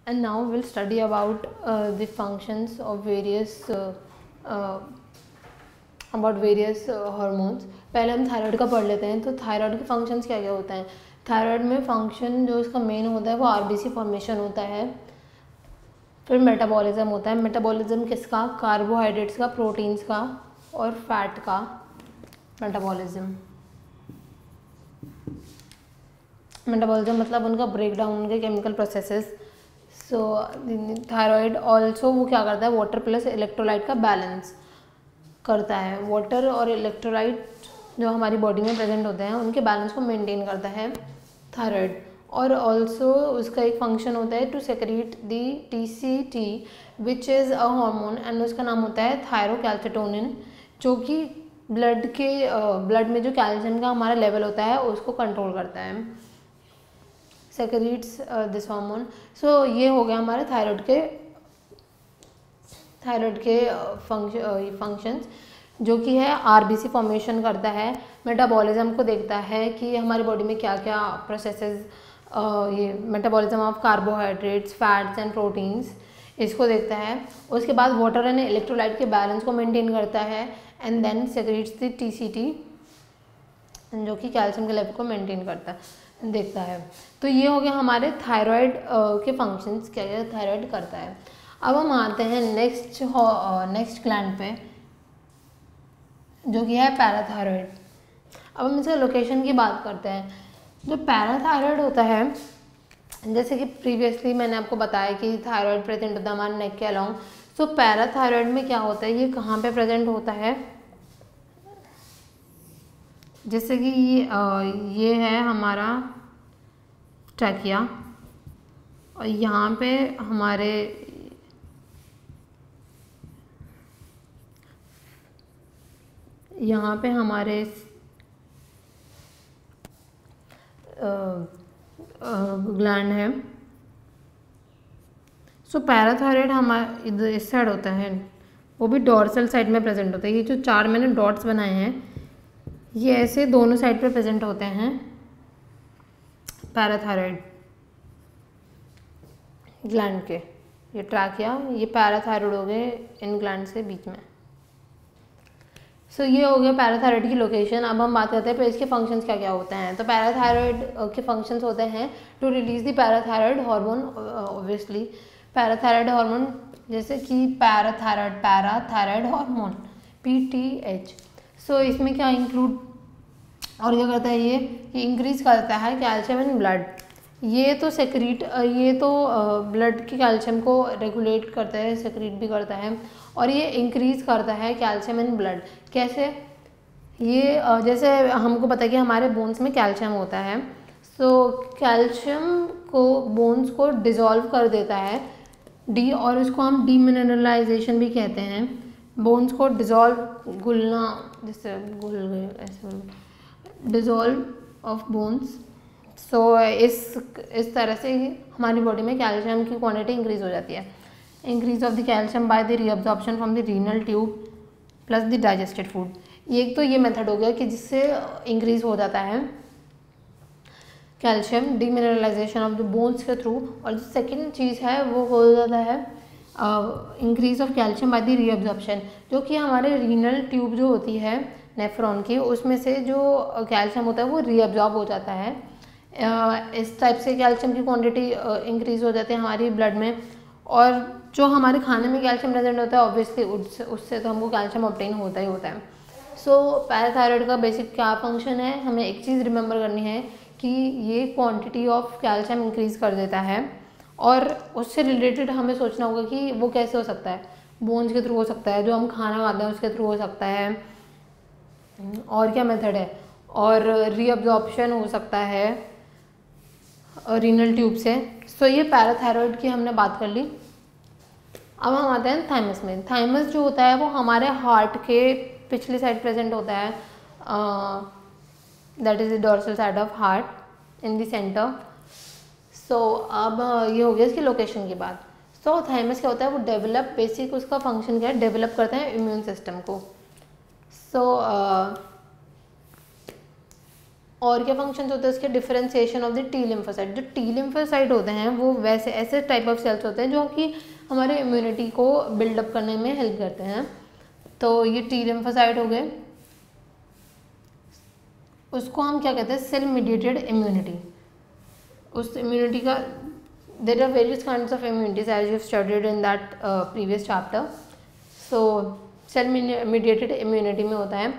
And now we'll study about the functions of various hormones. पहले हम thyroid का पढ़ लेते हैं. तो थायराइड के फंक्शंस क्या क्या होते हैं. थायराइड में फंक्शन जो इसका मेन होता है वो आरबीसी फॉर्मेशन होता है. फिर मेटाबॉलिज्म होता है. मेटाबॉलिज्म किसका? कार्बोहाइड्रेट्स का, प्रोटीन्स का और फैट का मेटाबॉलिज्म. मेटाबॉलिज्म मतलब उनका ब्रेकडाउन, उनके केमिकल प्रोसेसेस. सो थायराइड ऑल्सो वो क्या करता है, वाटर प्लस इलेक्ट्रोलाइट का बैलेंस करता है. वाटर और इलेक्ट्रोलाइट जो हमारी बॉडी में प्रेजेंट होते हैं उनके बैलेंस को मेंटेन करता है थायराइड. और ऑल्सो उसका एक फंक्शन होता है to secrete the TCT which is a hormone and उसका नाम होता है थायरोकैल्सिटोनिन, जो कि ब्लड में जो कैल्शियम का हमारा लेवल होता है उसको कंट्रोल करता है. Secrets this hormone. सो ये हो गया हमारे थायराइड के फंक्शंस, जो कि है आरबीसी फॉर्मेशन करता है, मेटाबॉलिज्म को देखता है कि हमारी बॉडी में क्या क्या प्रोसेसेस, ये metabolism of carbohydrates, fats and proteins, इसको देखता है. उसके बाद वाटर एंड इलेक्ट्रोलाइट के बैलेंस को मेंटेन करता है and then secretes the TCT, जो कि कैल्शियम के लेवल को मेंटेन देखता है. तो ये हो गया हमारे थायराइड के फंक्शंस, क्या क्या थायराइड करता है. अब हम आते हैं नेक्स्ट ग्लैंड पे, जो कि है पैराथायराइड. अब हम इसके लोकेशन की बात करते हैं. जो पैराथायराइड होता है, जैसे कि प्रीवियसली मैंने आपको बताया कि थायराइड प्रेजेंट होता है हमारे नेक के अलोंग. सो पैराथायराइड में क्या होता है, ये कहाँ पे प्रेजेंट होता है, जैसे कि ये है हमारा ट्रैकिया और यहाँ पे हमारे ग्लैंड है. सो पैराथायराइड हमारे इधर इस साइड होता है, वो भी डोर्सल साइड में प्रेजेंट होता है. ये जो 4 मैंने डॉट्स बनाए हैं ये ऐसे दोनों साइड पे प्रेजेंट होते हैं पैराथायराइड ग्लैंड के. ये ट्रैकिया, ये पैराथायराइड हो गए इन ग्लैंड से बीच में. सो ये हो गया पैराथायराइड की लोकेशन. अब हम बात करते हैं इसके फंक्शंस क्या क्या होते हैं. तो पैराथायराइड के फंक्शंस होते हैं to release the parathyroid hormone. Obviously parathyroid hormone, जैसे कि पैराथायराइड हार्मोन PTH. सो इसमें क्या इंक्लूड और क्या करता है, ये इंक्रीज करता है कैल्शियम इन ब्लड. ये तो ब्लड के कैल्शियम को रेगुलेट करता है, सेक्रीट भी करता है. और ये इंक्रीज करता है कैल्शियम इन ब्लड. कैसे? ये जैसे हमको पता है कि हमारे बोन्स में कैल्शियम होता है. सो कैल्शियम को बोन्स को डिज़ोल्व कर देता है और उसको हम डीमिनरलाइजेशन भी कहते हैं. बोन्स को डिज़ोल्व, घुलना, जैसे घुल गए ऐसे, डिज़ोल्व ऑफ बोन्स. सो इस तरह से हमारी बॉडी में कैल्शियम की क्वांटिटी इंक्रीज हो जाती है. Increase of the calcium by the reabsorption from the renal tube plus the digested food. एक तो ये मेथड हो गया कि जिससे इंक्रीज हो जाता है calcium, demineralisation of the bones के थ्रू. और जो सेकेंड चीज़ है वो हो जाता है increase of calcium by the reabsorption, जो कि हमारे रीनल ट्यूब जो होती है नेफ्रॉन की, उसमें से जो कैल्शियम होता है वो रीअब्जॉर्ब हो जाता है. इस टाइप से कैल्शियम की क्वांटिटी इंक्रीज हो जाती है हमारी ब्लड में. और जो हमारे खाने में कैल्शियम प्रेजेंट होता है ऑब्वियसली उससे तो हमको कैल्शियम ऑब्टेन होता ही होता है. सो पैराथायराइड का बेसिक क्या फंक्शन है, हमें एक चीज़ रिमेंबर करनी है कि ये क्वांटिटी ऑफ कैल्शियम इंक्रीज कर देता है. और उससे रिलेटेड हमें सोचना होगा कि वो कैसे हो सकता है. बोन्स के थ्रू हो सकता है, जो हम खाना खाते हैं उसके थ्रू हो सकता है, और क्या मेथड है, और रीअब्जॉर्प्शन हो सकता है रीनल ट्यूब से. सो ये पैराथायराइड की हमने बात कर ली. अब हम आते हैं थाइमस में. थाइमस जो होता है वो हमारे हार्ट के पिछली साइड प्रेजेंट होता है, that is the dorsal side of heart in the centre. So अब ये हो गया इसकी लोकेशन की बात. सो थाइमस क्या होता है, वो डेवलप, बेसिक उसका फंक्शन क्या है, डेवलप करते हैं इम्यून सिस्टम को. सो और क्या फंक्शन होते हैं उसके, differentiation of the T lymphocyte. जो टी लिम्फोसाइट होते हैं वो वैसे ऐसे टाइप ऑफ सेल्स होते हैं जो कि हमारे इम्यूनिटी को बिल्डअप करने में हेल्प करते हैं। तो ये टी लिम्फोसाइट हो गए, उसको हम क्या कहते हैं, सेल मीडिएटेड इम्यूनिटी। उस इम्यूनिटी का there are various kinds of immunities as you studied in that previous chapter. So cell mediated immunity में होता है।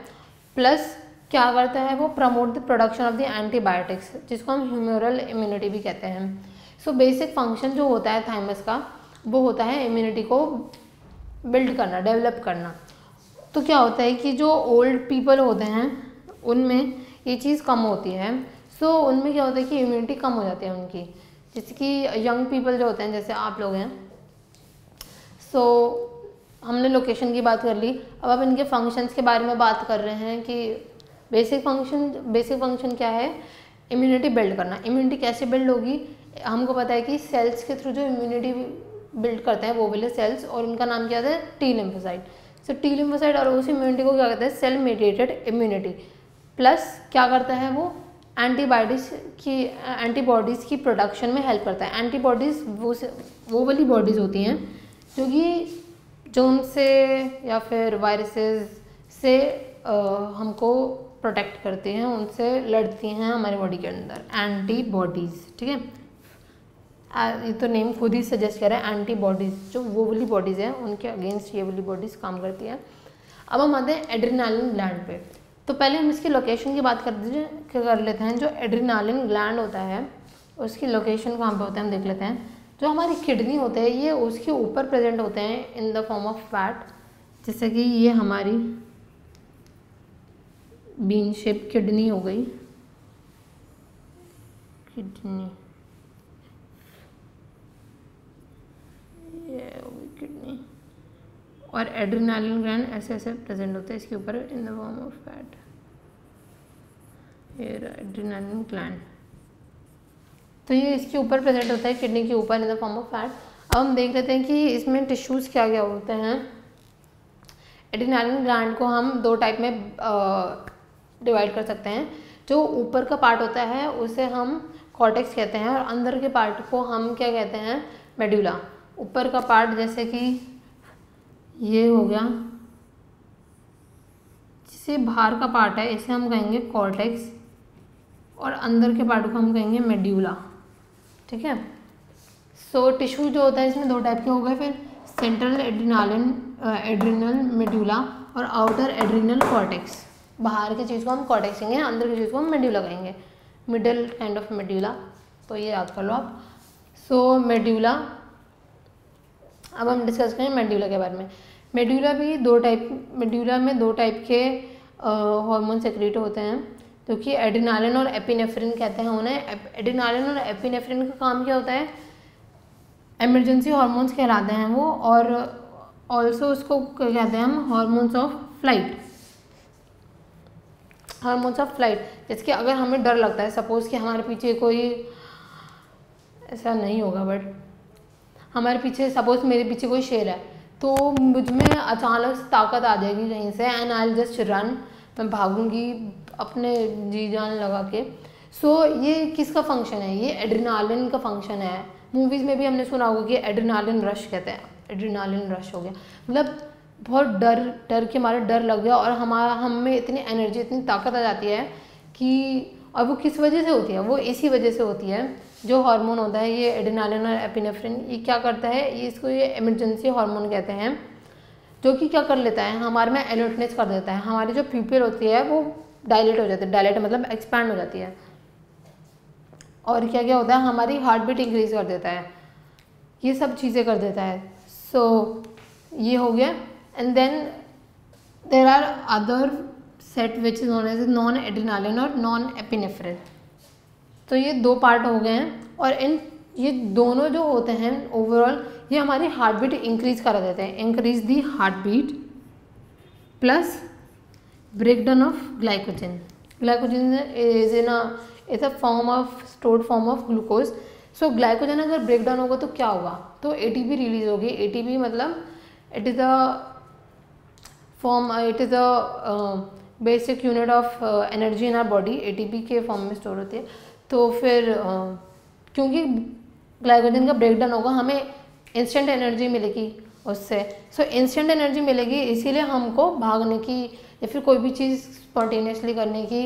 प्लस क्या करता है वो, promote the production of the antibiotics, जिसको हम ह्यूमरल इम्यूनिटी भी कहते हैं। सो बेसिक फंक्शन जो होता है थाइमस का वो होता है इम्यूनिटी को बिल्ड करना, डेवलप करना। तो क्या होता है कि जो ओल्ड पीपल होते हैं उनमें ये चीज़ कम होती है। सो उनमें क्या होता है कि इम्यूनिटी कम हो जाती है उनकी, जैसे कि यंग पीपल जो होते हैं, जैसे आप लोग हैं। सो हमने लोकेशन की बात कर ली, अब इनके फंक्शंस के बारे में बात कर रहे हैं कि बेसिक फंक्शन क्या है, इम्यूनिटी बिल्ड करना। इम्यूनिटी कैसे बिल्ड होगी, हमको पता है कि सेल्स के थ्रू जो इम्यूनिटी बिल्ड करते हैं वो वाले सेल्स, और उनका नाम क्या है, T lymphocyte. So T lymphocyte और उस इम्यूनिटी को क्या कहते हैं, सेल मीडिएटेड इम्यूनिटी। प्लस क्या करता है वो, एंटीबॉडीज़ की प्रोडक्शन में हेल्प करता है। एंटीबॉडीज़ वो वाली बॉडीज़ होती हैं जो कि जर्म्स से या फिर वायरसेस से हमको प्रोटेक्ट करती हैं, उनसे लड़ती हैं हमारी बॉडी के अंदर, एंटीबॉडीज़। ठीक है, ये तो नेम खुद ही सजेस्ट कर रहा है, एंटीबॉडीज़। जो वो वाली बॉडीज़ हैं उनके अगेंस्ट ये वाली बॉडीज़ काम करती है। अब हम आते हैं एड्रेनालिन ग्लैंड पे। तो पहले हम इसकी लोकेशन की बात कर लेते हैं। जो एड्रेनालिन ग्लैंड होता है उसकी लोकेशन कहाँ पे होता है हम देख लेते हैं। जो हमारी किडनी होते हैं ये उसके ऊपर प्रेजेंट होते हैं in the form of fat, जैसे कि ये हमारी बीन शेप किडनी हो गई, किडनी ये हो गई किडनी, और एड्रेनालिन ग्लैंड ऐसे ऐसे प्रेजेंट होते हैं इसके ऊपर in the form of fat. ये एड्रेनालिन ग्लैंड, तो ये इसके ऊपर प्रेजेंट होता है किडनी के ऊपर in the form of fat. अब हम देख लेते हैं कि इसमें टिश्यूज़ क्या क्या होते हैं। एड्रेनालिन ग्लैंड को हम दो टाइप में डिवाइड कर सकते हैं। जो ऊपर का पार्ट होता है उसे हम कॉर्टेक्स कहते हैं, और अंदर के पार्ट को हम क्या कहते हैं, मेडुला। ऊपर का पार्ट जैसे कि ये हो गया, जिसे बाहर का पार्ट है इसे हम कहेंगे कॉर्टेक्स, और अंदर के पार्ट को हम कहेंगे मेड्यूला। ठीक है, सो टिश्यू जो होता है इसमें दो टाइप के हो गए फिर, सेंट्रल एड्रिनल मेड्यूला और आउटर एड्रिनल कॉर्टेक्स। बाहर की चीज़ को हम कॉर्टेक्स कहेंगे, अंदर की चीज़ को हम मेड्यूला कहेंगे, मिडल काइंड ऑफ मेड्यूला। तो ये याद कर लो आप। सो मेड्यूला, अब हम डिस्कस करें मेड्यूला के बारे में। मेड्यूला में दो टाइप के हार्मोन सेक्रेट होते हैं, जो कि एड्रेनालिन और एपिनेफ्रिन कहते हैं उन्हें। एड्रेनालिन और एपिनेफ्रिन का काम क्या होता है, इमरजेंसी हार्मोन्स कहलाते हैं वो, और ऑल्सो उसको कहते हैं हम hormones of flight. Hormones of flight, जैसे कि अगर हमें डर लगता है, सपोज़ कि हमारे पीछे कोई, ऐसा नहीं होगा बट हमारे पीछे, सपोज़ मेरे पीछे कोई शेर है, तो मुझ में अचानक से ताकत आ जाएगी कहीं से, and I will just run, मैं भागूंगी अपने जी जान लगा के। सो ये किसका फंक्शन है, ये एड्रेनालिन का फंक्शन है। मूवीज़ में भी हमने सुना होगा कि एड्रेनालिन रश कहते हैं, एड्रेनालिन रश हो गया, मतलब बहुत डर के मारे डर लग गया, और हम में इतनी एनर्जी, इतनी ताकत आ जाती है कि, और वो किस वजह से होती है, वो इसी वजह से होती है। जो हार्मोन होता है ये एड्रेनालिन और एपिनेफ्रिन, ये क्या करता है, ये इसको ये इमरजेंसी हार्मोन कहते हैं, जो कि क्या कर लेता है, हमारे में अलर्टनेस कर देता है। हमारी जो प्यूपिल होती है वो डायलेट हो जाती है, डायलेट मतलब एक्सपैंड हो जाती है, और क्या क्या होता है, हमारी हार्ट बीट इंक्रीज कर देता है, ये सब चीज़ें कर देता है। सो ये हो गया, and then there are other set which is known as non adrenaline और नॉन एपिनेफ्रिन। तो ये दो पार्ट हो गए हैं, और ये दोनों जो होते हैं ओवरऑल ये हमारी हार्ट बीट इंक्रीज करा देते हैं, increase the heart beat, plus breakdown of glycogen. Glycogen is a form of stored form of glucose. So glycogen अगर ब्रेकडाउन होगा तो क्या होगा, तो एटीपी रिलीज होगी। एटीपी मतलब it is a basic unit of energy in our body ATP के फॉर्म में स्टोर होती है। तो फिर क्योंकि ग्लाइकोजन का ब्रेकडाउन होगा हमें इंस्टेंट एनर्जी मिलेगी उससे। सो इंस्टेंट एनर्जी मिलेगी इसीलिए हमको भागने की या फिर कोई भी चीज़ स्पॉन्टेनियसली करने की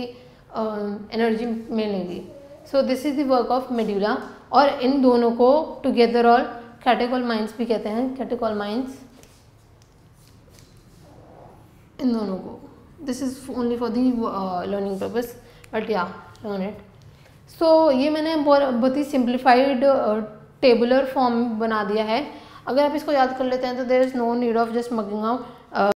एनर्जी मिलेगी। So this is the work of medulla. और इन दोनों को टुगेदर और कैटेकोलमाइंस भी कहते हैं, कैटेकोलमाइंस इन दोनों को। This is only for the learning purpose but या लर्न इट। सो ये मैंने बहुत ही सिंप्लीफाइड टेबुलर फॉर्म बना दिया है। अगर आप इसको याद कर लेते हैं तो there is no need of just mugging out